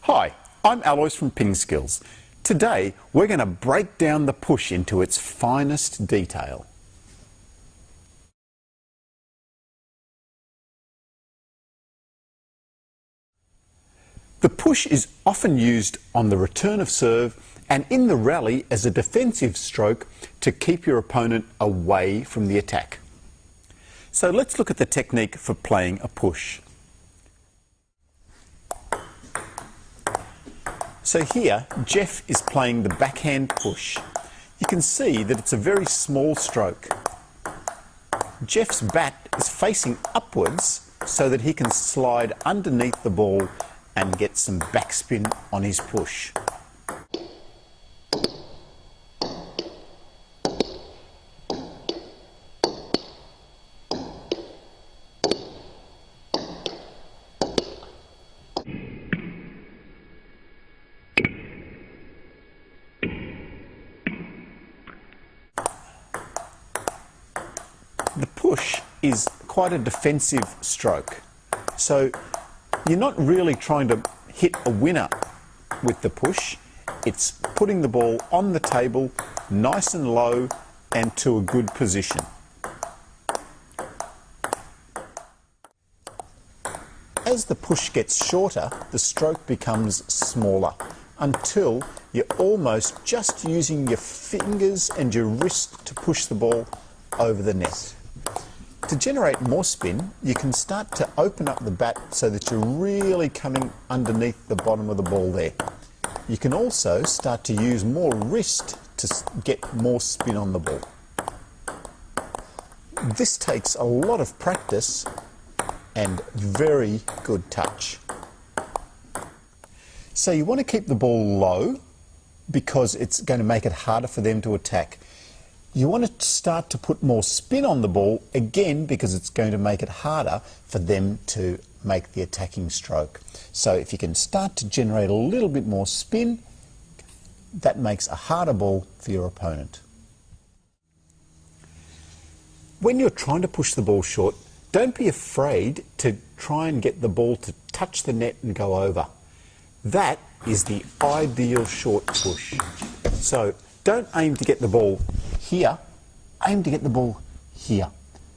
Hi, I'm Alois from Ping Skills. Today we're going to break down the push into its finest detail. The push is often used on the return of serve and in the rally as a defensive stroke to keep your opponent away from the attack. So let's look at the technique for playing a push. So here, Jeff is playing the backhand push. You can see that it's a very small stroke. Jeff's bat is facing upwards so that he can slide underneath the ball and get some backspin on his push. The push is quite a defensive stroke, so you're not really trying to hit a winner with the push. It's putting the ball on the table nice and low and to a good position. As the push gets shorter, the stroke becomes smaller until you're almost just using your fingers and your wrist to push the ball over the net. To generate more spin, you can start to open up the bat so that you're really coming underneath the bottom of the ball there. You can also start to use more wrist to get more spin on the ball. This takes a lot of practice and very good touch. So you want to keep the ball low because it's going to make it harder for them to attack. You want to start to put more spin on the ball, again, because it's going to make it harder for them to make the attacking stroke. So if you can start to generate a little bit more spin, that makes a harder ball for your opponent. When you're trying to push the ball short, don't be afraid to try and get the ball to touch the net and go over. That is the ideal short push. So don't aim to get the ball here, aim to get the ball here.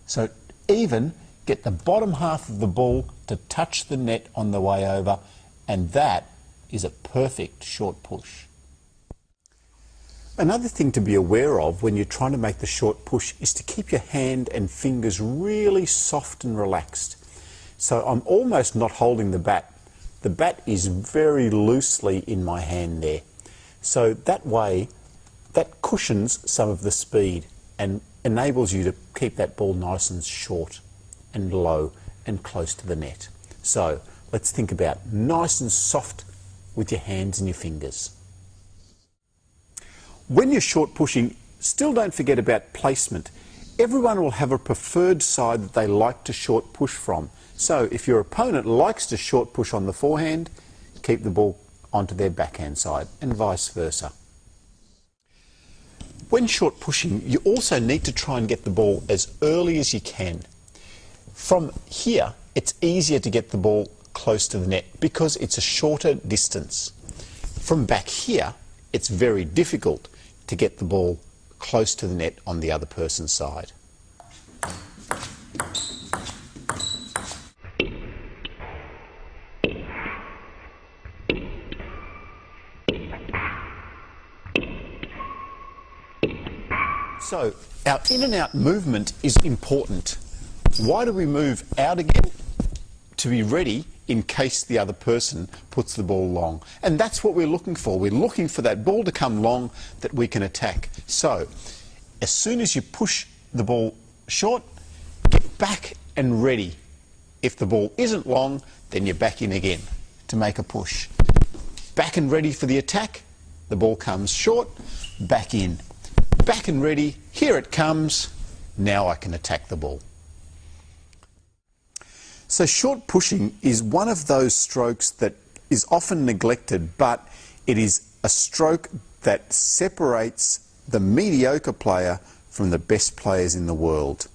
So even get the bottom half of the ball to touch the net on the way over, and that is a perfect short push. Another thing to be aware of when you're trying to make the short push is to keep your hand and fingers really soft and relaxed. So I'm almost not holding the bat. The bat is very loosely in my hand there. So that way, that cushions some of the speed and enables you to keep that ball nice and short and low and close to the net. So let's think about nice and soft with your hands and your fingers. When you're short pushing, still don't forget about placement. Everyone will have a preferred side that they like to short push from. So if your opponent likes to short push on the forehand, keep the ball onto their backhand side and vice versa. When short pushing, you also need to try and get the ball as early as you can. From here, it's easier to get the ball close to the net because it's a shorter distance. From back here, it's very difficult to get the ball close to the net on the other person's side. So our in and out movement is important. Why do we move out again? To be ready in case the other person puts the ball long. And that's what we're looking for. We're looking for that ball to come long that we can attack. So as soon as you push the ball short, get back and ready. If the ball isn't long, then you're back in again to make a push. Back and ready for the attack. The ball comes short, back in. Back and ready, here it comes, now I can attack the ball. So short pushing is one of those strokes that is often neglected, but it is a stroke that separates the mediocre player from the best players in the world.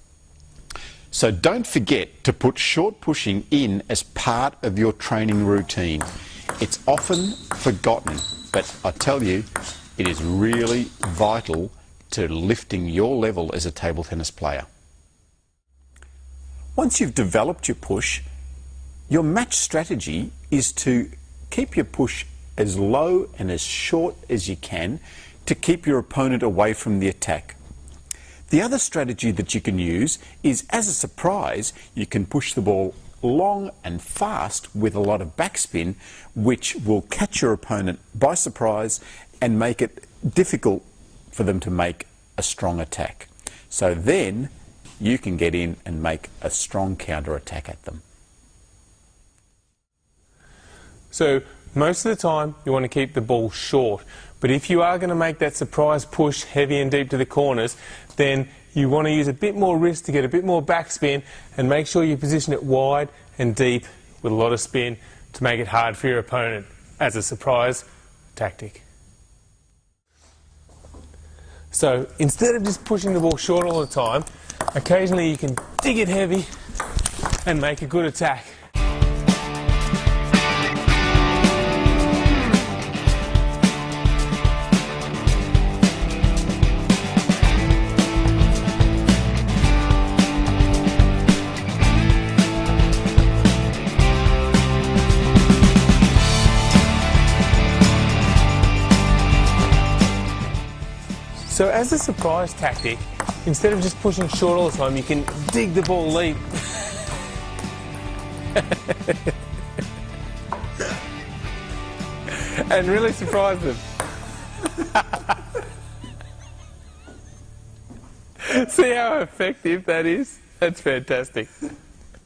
So don't forget to put short pushing in as part of your training routine. It's often forgotten, but I tell you, it is really vital to lifting your level as a table tennis player. Once you've developed your push, your match strategy is to keep your push as low and as short as you can to keep your opponent away from the attack. The other strategy that you can use is, as a surprise, you can push the ball long and fast with a lot of backspin, which will catch your opponent by surprise and make it difficult for them to make a strong attack. So then you can get in and make a strong counter attack at them. So most of the time you want to keep the ball short, but if you are going to make that surprise push heavy and deep to the corners, then you want to use a bit more wrist to get a bit more backspin, and make sure you position it wide and deep with a lot of spin to make it hard for your opponent as a surprise tactic. So instead of just pushing the ball short all the time, occasionally you can dig it heavy and make a good attack. So as a surprise tactic, instead of just pushing short all the time, you can dig the ball deep. And really surprise them. See how effective that is? That's fantastic.